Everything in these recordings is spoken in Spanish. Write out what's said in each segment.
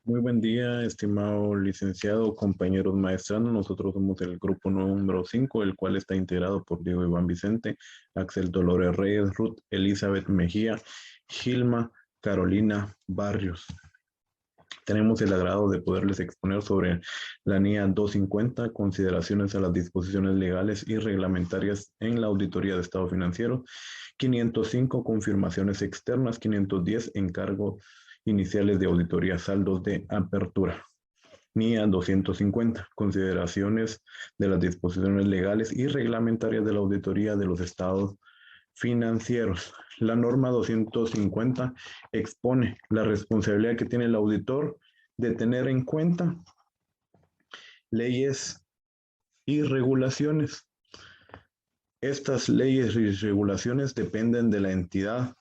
Muy buen día, estimado licenciado, compañeros maestrando. Nosotros somos el grupo número 5, el cual está integrado por Diego Iván Vicente, Axel Dolores Reyes, Ruth Elizabeth Mejía, Gilma Carolina Barrios. Tenemos el agrado de poderles exponer sobre la NIA 250, consideraciones a las disposiciones legales y reglamentarias en la auditoría de estado financiero, 505, confirmaciones externas, 510, encargos iniciales de auditoría, saldos de apertura. NIA 250, consideraciones de las disposiciones legales y reglamentarias de la auditoría de los estados financieros. La norma 250 expone la responsabilidad que tiene el auditor de tener en cuenta leyes y regulaciones. Estas leyes y regulaciones dependen de la entidad,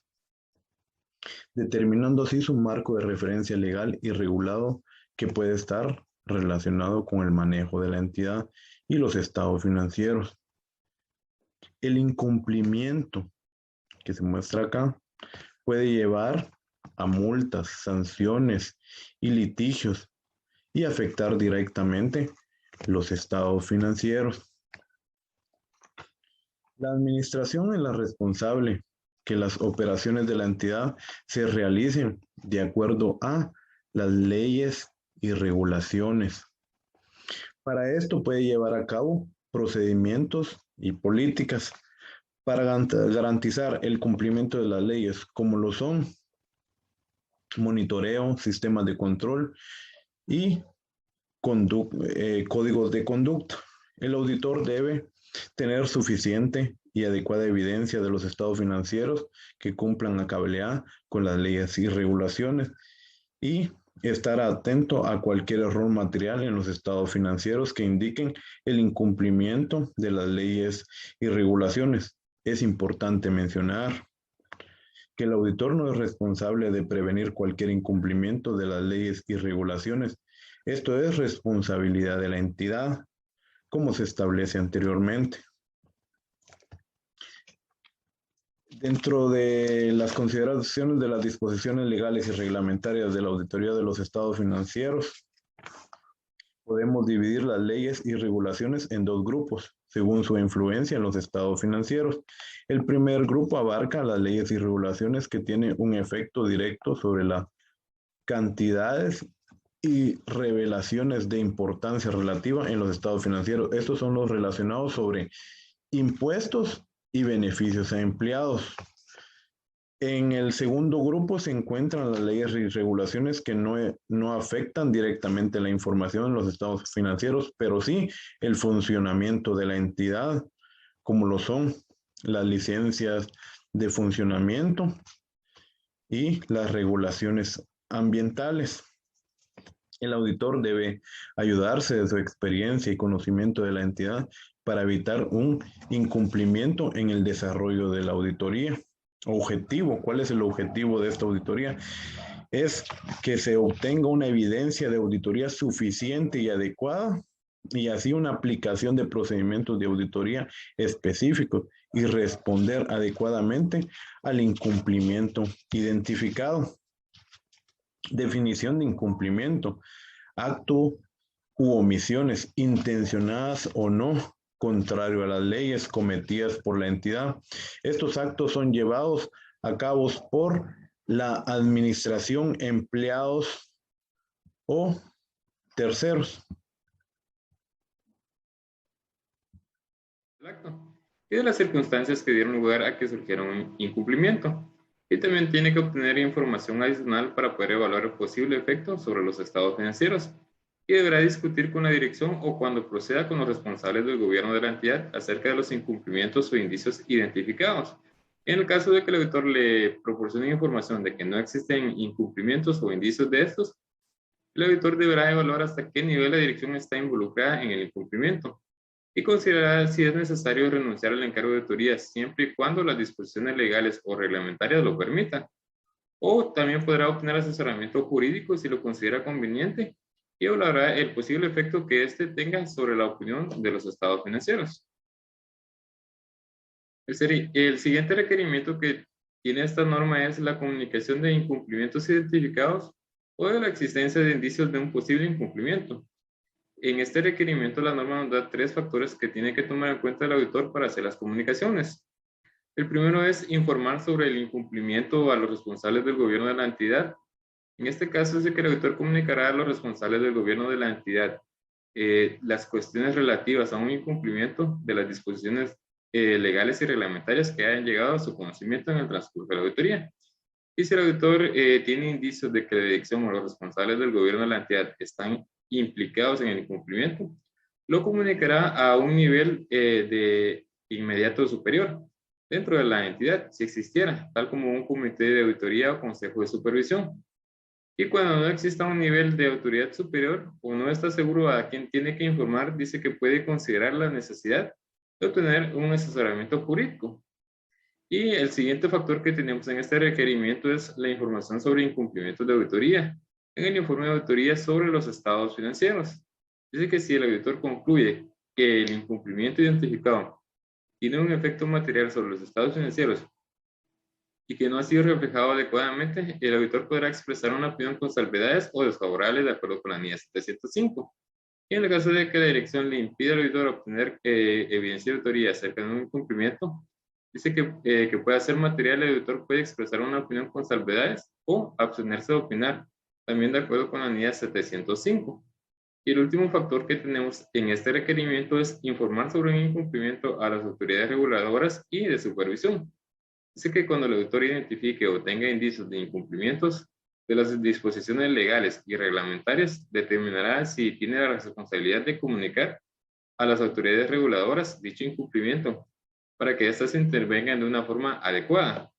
determinando así su marco de referencia legal y regulado que puede estar relacionado con el manejo de la entidad y los estados financieros. El incumplimiento que se muestra acá puede llevar a multas, sanciones y litigios y afectar directamente los estados financieros. La administración es la responsable que las operaciones de la entidad se realicen de acuerdo a las leyes y regulaciones. Para esto puede llevar a cabo procedimientos y políticas para garantizar el cumplimiento de las leyes, como lo son monitoreo, sistemas de control y códigos de conducta. El auditor debe tener suficiente y adecuada evidencia de los estados financieros que cumplan a cabalidad con las leyes y regulaciones y estar atento a cualquier error material en los estados financieros que indiquen el incumplimiento de las leyes y regulaciones. Es importante mencionar que el auditor no es responsable de prevenir cualquier incumplimiento de las leyes y regulaciones. Esto es responsabilidad de la entidad, como se establece anteriormente. Dentro de las consideraciones de las disposiciones legales y reglamentarias de la auditoría de los estados financieros, podemos dividir las leyes y regulaciones en dos grupos, según su influencia en los estados financieros. El primer grupo abarca las leyes y regulaciones que tienen un efecto directo sobre las cantidades y revelaciones de importancia relativa en los estados financieros. Estos son los relacionados sobre impuestos y beneficios a empleados. En el segundo grupo se encuentran las leyes y regulaciones que no afectan directamente la información en los estados financieros, pero sí el funcionamiento de la entidad, como lo son las licencias de funcionamiento y las regulaciones ambientales. El auditor debe ayudarse de su experiencia y conocimiento de la entidad para evitar un incumplimiento en el desarrollo de la auditoría. Objetivo, ¿cuál es el objetivo de esta auditoría? Es que se obtenga una evidencia de auditoría suficiente y adecuada y así una aplicación de procedimientos de auditoría específicos y responder adecuadamente al incumplimiento identificado. Definición de incumplimiento: acto u omisiones intencionadas o no, contrario a las leyes cometidas por la entidad. Estos actos son llevados a cabo por la administración, empleados o terceros. Del acto y de las circunstancias que dieron lugar a que surgiera un incumplimiento. Y también tiene que obtener información adicional para poder evaluar el posible efecto sobre los estados financieros. Y deberá discutir con la dirección o cuando proceda con los responsables del gobierno de la entidad acerca de los incumplimientos o indicios identificados. En el caso de que el auditor le proporcione información de que no existen incumplimientos o indicios de estos, el auditor deberá evaluar hasta qué nivel la dirección está involucrada en el incumplimiento y considerar si es necesario renunciar al encargo de auditoría siempre y cuando las disposiciones legales o reglamentarias lo permitan. O también podrá obtener asesoramiento jurídico si lo considera conveniente y evaluará el posible efecto que éste tenga sobre la opinión de los estados financieros. El siguiente requerimiento que tiene esta norma es la comunicación de incumplimientos identificados o de la existencia de indicios de un posible incumplimiento. En este requerimiento la norma nos da 3 factores que tiene que tomar en cuenta el auditor para hacer las comunicaciones. El primero es informar sobre el incumplimiento a los responsables del gobierno de la entidad. En este caso es que el auditor comunicará a los responsables del gobierno de la entidad las cuestiones relativas a un incumplimiento de las disposiciones legales y reglamentarias que hayan llegado a su conocimiento en el transcurso de la auditoría. Y si el auditor tiene indicios de que la dirección o los responsables del gobierno de la entidad están implicados en el incumplimiento, lo comunicará a un nivel de inmediato superior dentro de la entidad, si existiera, tal como un comité de auditoría o consejo de supervisión. Y cuando no exista un nivel de autoridad superior o no está seguro a quién tiene que informar, dice que puede considerar la necesidad de obtener un asesoramiento jurídico. Y el siguiente factor que tenemos en este requerimiento es la información sobre incumplimientos de auditoría. En el informe de auditoría sobre los estados financieros, dice que si el auditor concluye que el incumplimiento identificado tiene un efecto material sobre los estados financieros y que no ha sido reflejado adecuadamente, el auditor podrá expresar una opinión con salvedades o desfavorable de acuerdo con la NIA 705. Y en el caso de que la dirección le impida al auditor obtener evidencia de auditoría acerca de un incumplimiento, dice que puede hacer material, el auditor puede expresar una opinión con salvedades o abstenerse de opinar, también de acuerdo con la NIA 705. Y el último factor que tenemos en este requerimiento es informar sobre un incumplimiento a las autoridades reguladoras y de supervisión. Dice que cuando el auditor identifique o tenga indicios de incumplimientos de las disposiciones legales y reglamentarias, determinará si tiene la responsabilidad de comunicar a las autoridades reguladoras dicho incumplimiento para que éstas intervengan de una forma adecuada.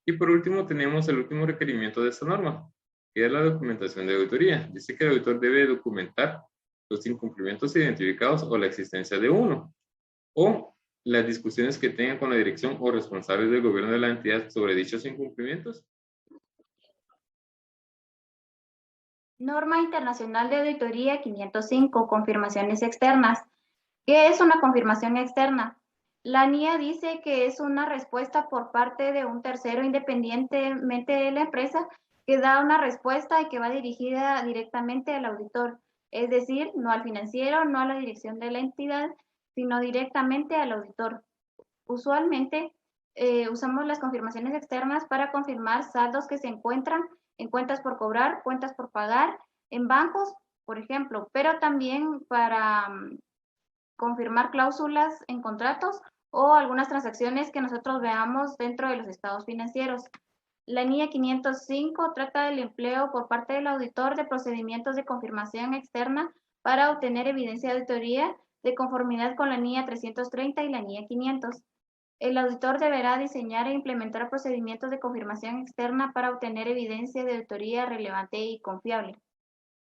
Y por último tenemos el último requerimiento de esta norma, que es la documentación de auditoría. Dice que el auditor debe documentar los incumplimientos identificados o la existencia de uno, o las discusiones que tengan con la dirección o responsables del gobierno de la entidad sobre dichos incumplimientos. Norma Internacional de Auditoría 505, confirmaciones externas. ¿Qué es una confirmación externa? La NIA dice que es una respuesta por parte de un tercero independientemente de la empresa que da una respuesta y que va dirigida directamente al auditor, es decir, no al financiero, no a la dirección de la entidad, sino directamente al auditor. Usualmente usamos las confirmaciones externas para confirmar saldos que se encuentran en cuentas por cobrar, cuentas por pagar, en bancos, por ejemplo, pero también para confirmar cláusulas en contratos o algunas transacciones que nosotros veamos dentro de los estados financieros. La NIA 505 trata del empleo por parte del auditor de procedimientos de confirmación externa para obtener evidencia de auditoría de conformidad con la NIA 330 y la NIA 500. El auditor deberá diseñar e implementar procedimientos de confirmación externa para obtener evidencia de auditoría relevante y confiable.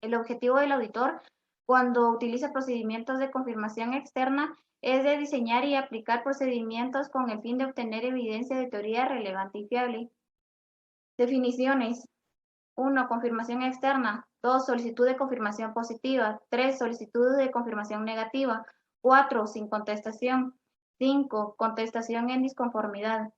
El objetivo del auditor, cuando utiliza procedimientos de confirmación externa, es de diseñar y aplicar procedimientos con el fin de obtener evidencia de auditoría relevante y fiable. Definiciones. 1. Confirmación externa. 2. Solicitud de confirmación positiva. 3. Solicitud de confirmación negativa. 4. Sin contestación. 5. Contestación en disconformidad.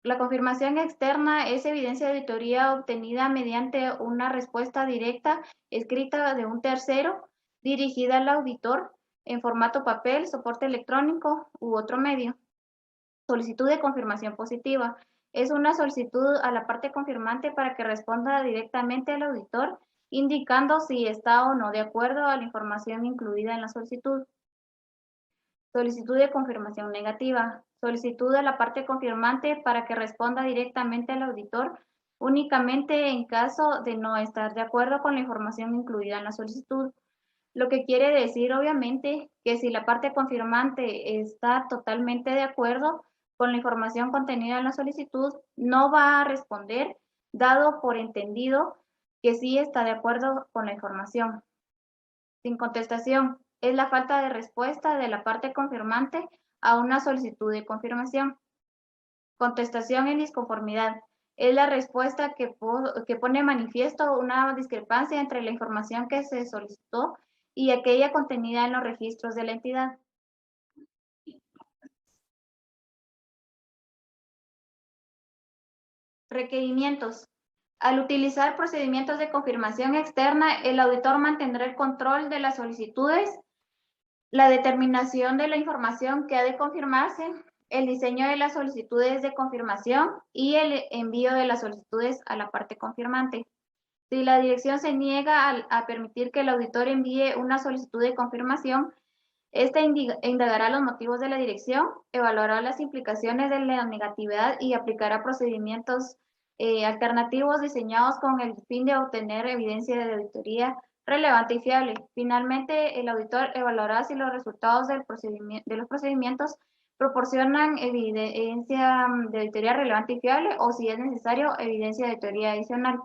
La confirmación externa es evidencia de auditoría obtenida mediante una respuesta directa escrita de un tercero dirigida al auditor en formato papel, soporte electrónico u otro medio. Solicitud de confirmación positiva. Es una solicitud a la parte confirmante para que responda directamente al auditor, indicando si está o no de acuerdo a la información incluida en la solicitud. Solicitud de confirmación negativa. Solicitud a la parte confirmante para que responda directamente al auditor únicamente en caso de no estar de acuerdo con la información incluida en la solicitud. Lo que quiere decir, obviamente, que si la parte confirmante está totalmente de acuerdo con la información contenida en la solicitud, no va a responder, dado por entendido que sí está de acuerdo con la información. Sin contestación. Es la falta de respuesta de la parte confirmante a una solicitud de confirmación. Contestación en disconformidad. Es la respuesta que pone manifiesto una discrepancia entre la información que se solicitó y aquella contenida en los registros de la entidad. Requerimientos. Al utilizar procedimientos de confirmación externa, el auditor mantendrá el control de las solicitudes, la determinación de la información que ha de confirmarse, el diseño de las solicitudes de confirmación y el envío de las solicitudes a la parte confirmante. Si la dirección se niega a permitir que el auditor envíe una solicitud de confirmación, esta indagará los motivos de la dirección, evaluará las implicaciones de la negatividad y aplicará procedimientos alternativos diseñados con el fin de obtener evidencia de auditoría relevante y fiable. Finalmente, el auditor evaluará si los resultados de los procedimientos proporcionan evidencia de auditoría relevante y fiable o si es necesario evidencia de auditoría adicional.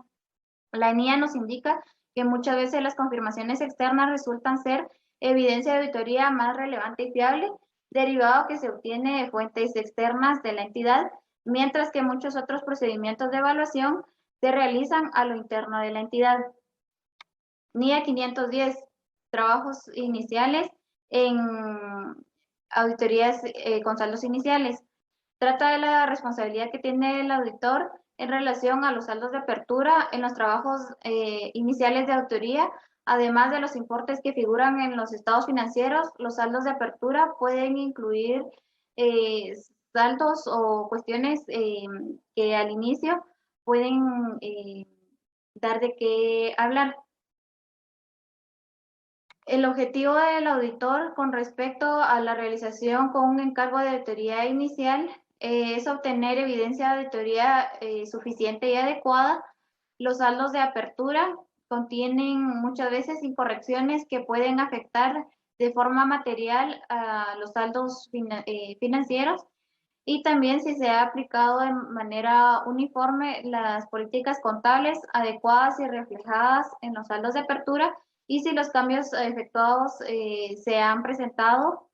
La NIA nos indica que muchas veces las confirmaciones externas resultan ser evidencia de auditoría más relevante y fiable, derivado que se obtiene de fuentes externas de la entidad, mientras que muchos otros procedimientos de evaluación se realizan a lo interno de la entidad. NIA 510, trabajos iniciales en auditorías con saldos iniciales. Trata de la responsabilidad que tiene el auditor en relación a los saldos de apertura en los trabajos iniciales de auditoría, además de los importes que figuran en los estados financieros. Los saldos de apertura pueden incluir saldos o cuestiones que al inicio pueden dar de qué hablar. El objetivo del auditor con respecto a la realización con un encargo de auditoría inicial es obtener evidencia de auditoría suficiente y adecuada. Los saldos de apertura contienen muchas veces incorrecciones que pueden afectar de forma material a los saldos financieros, y también si se ha aplicado de manera uniforme las políticas contables adecuadas y reflejadas en los saldos de apertura, y si los cambios efectuados se han presentado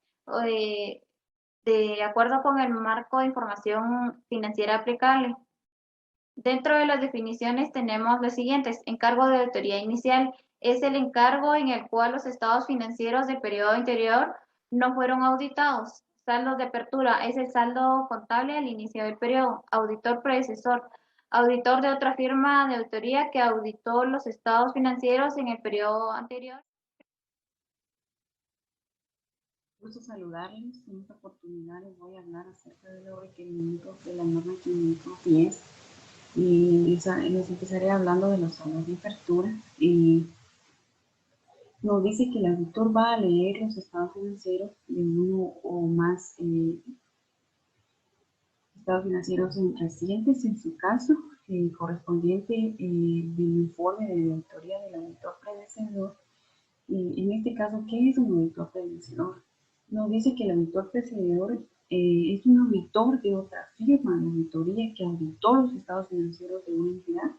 de acuerdo con el marco de información financiera aplicable. Dentro de las definiciones tenemos las siguientes. Encargo de auditoría inicial es el encargo en el cual los estados financieros del periodo anterior no fueron auditados. Saldos de apertura es el saldo contable al inicio del periodo. Auditor predecesor, auditor de otra firma de auditoría que auditó los estados financieros en el periodo anterior. Gusto saludarles. En esta oportunidad les voy a hablar acerca de los requerimientos de la norma 510 y les empezaré hablando de los saldos de apertura. Nos dice que el auditor va a leer los estados financieros de uno o más estados financieros recientes, en su caso, correspondiente del informe de auditoría del auditor predecesor. En este caso, ¿qué es un auditor predecesor? Nos dice que el auditor predecesor es un auditor de otra firma de auditoría que auditó los estados financieros de una entidad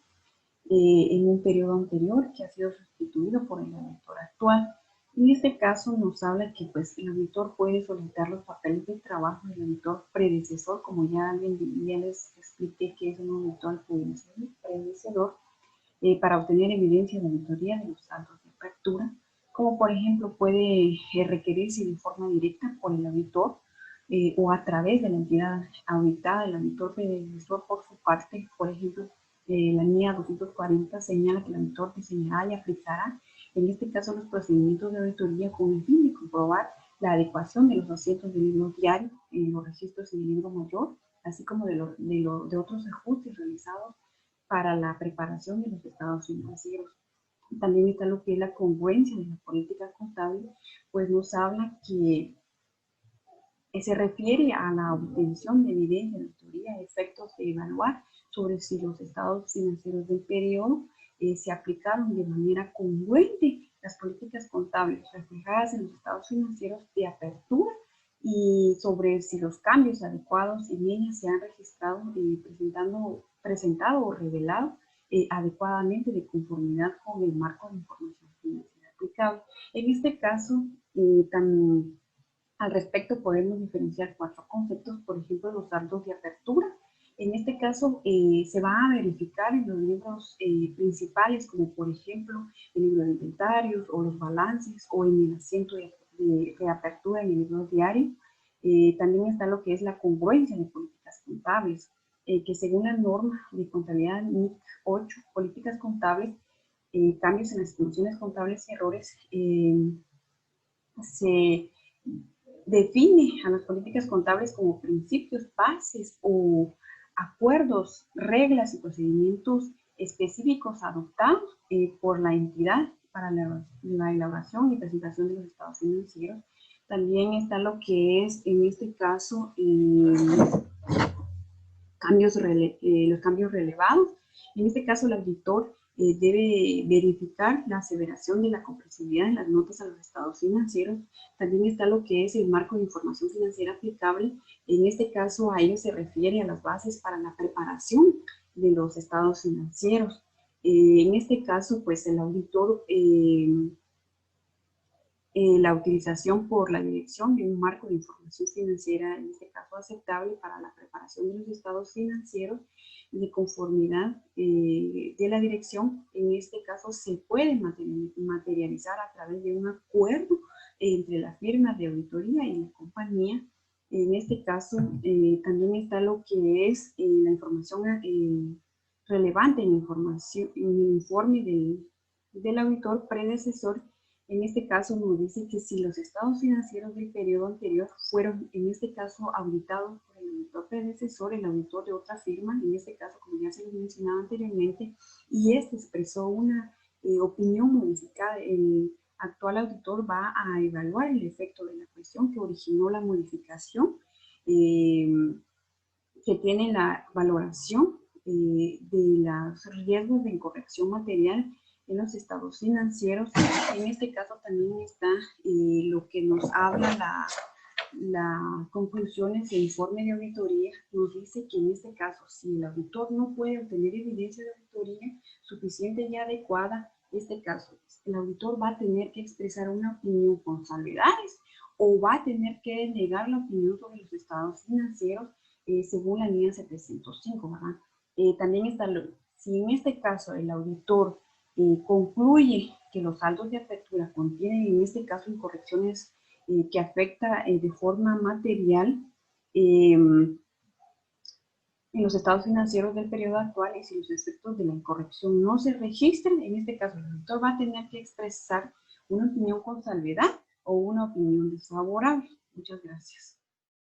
en un periodo anterior, que ha sido sustituido por el auditor actual. En este caso nos habla que pues, el auditor puede solicitar los papeles de trabajo del auditor predecesor, como ya les expliqué que es un auditor predecesor, para obtener evidencia de auditoría de los saldos de apertura, como por ejemplo puede requerirse de forma directa por el auditor o a través de la entidad auditada. El auditor predecesor por su parte, por ejemplo, la NIA 240 señala que el auditor diseñará y aplicará, en este caso, los procedimientos de auditoría con el fin de comprobar la adecuación de los asientos del libro diario en los registros en el libro mayor, así como de otros ajustes realizados para la preparación de los estados financieros. También está lo que es la congruencia de la política contable, pues nos habla que se refiere a la obtención de evidencia de auditoría a efectos de evaluar sobre si los estados financieros del periodo se aplicaron de manera congruente las políticas contables reflejadas en los estados financieros de apertura y sobre si los cambios adecuados en ellas se han registrado presentado o revelado adecuadamente de conformidad con el marco de información financiera aplicable. En este caso, al respecto podemos diferenciar 4 conceptos, por ejemplo, los saldos de apertura. En este caso se va a verificar en los libros principales, como por ejemplo el libro de inventarios o los balances o en el asiento de reapertura en el libro diario. También está lo que es la congruencia de políticas contables. que según la norma de contabilidad NIC 8, políticas contables, cambios en las estimaciones contables y errores, se define a las políticas contables como principios, bases o acuerdos, reglas y procedimientos específicos adoptados por la entidad para la elaboración y presentación de los estados financieros. También está lo que es, en este caso, los cambios relevados. En este caso, el auditor debe verificar la aseveración de la comprensibilidad de las notas a los estados financieros. También está lo que es el marco de información financiera aplicable. En este caso, a ello se refiere a las bases para la preparación de los estados financieros. En este caso, pues el auditor, la utilización por la dirección de un marco de información financiera, en este caso aceptable para la preparación de los estados financieros, de conformidad de la dirección, en este caso se puede materializar a través de un acuerdo entre la firma de auditoría y la compañía. En este caso también está lo que es la información relevante en el informe del auditor predecesor. En este caso nos dice que si los estados financieros del periodo anterior fueron, en este caso, auditados por el auditor predecesor, el auditor de otra firma, en este caso, como ya se les mencionaba anteriormente, y este expresó una opinión modificada, el actual auditor va a evaluar el efecto de la cuestión que originó la modificación, que tiene la valoración de los riesgos de incorrección material en los estados financieros. En este caso también está lo que nos habla las conclusiones del informe de auditoría. Nos dice que en este caso, si el auditor no puede obtener evidencia de auditoría suficiente y adecuada, en este caso, el auditor va a tener que expresar una opinión con salvedades o va a tener que negar la opinión sobre los estados financieros según la NIA 705, ¿verdad? También está, si en este caso el auditor concluye que los saldos de apertura contienen en este caso incorrecciones que afectan de forma material en los estados financieros del periodo actual, y si los efectos de la incorrección no se registran, en este caso el auditor va a tener que expresar una opinión con salvedad o una opinión desfavorable. Muchas gracias.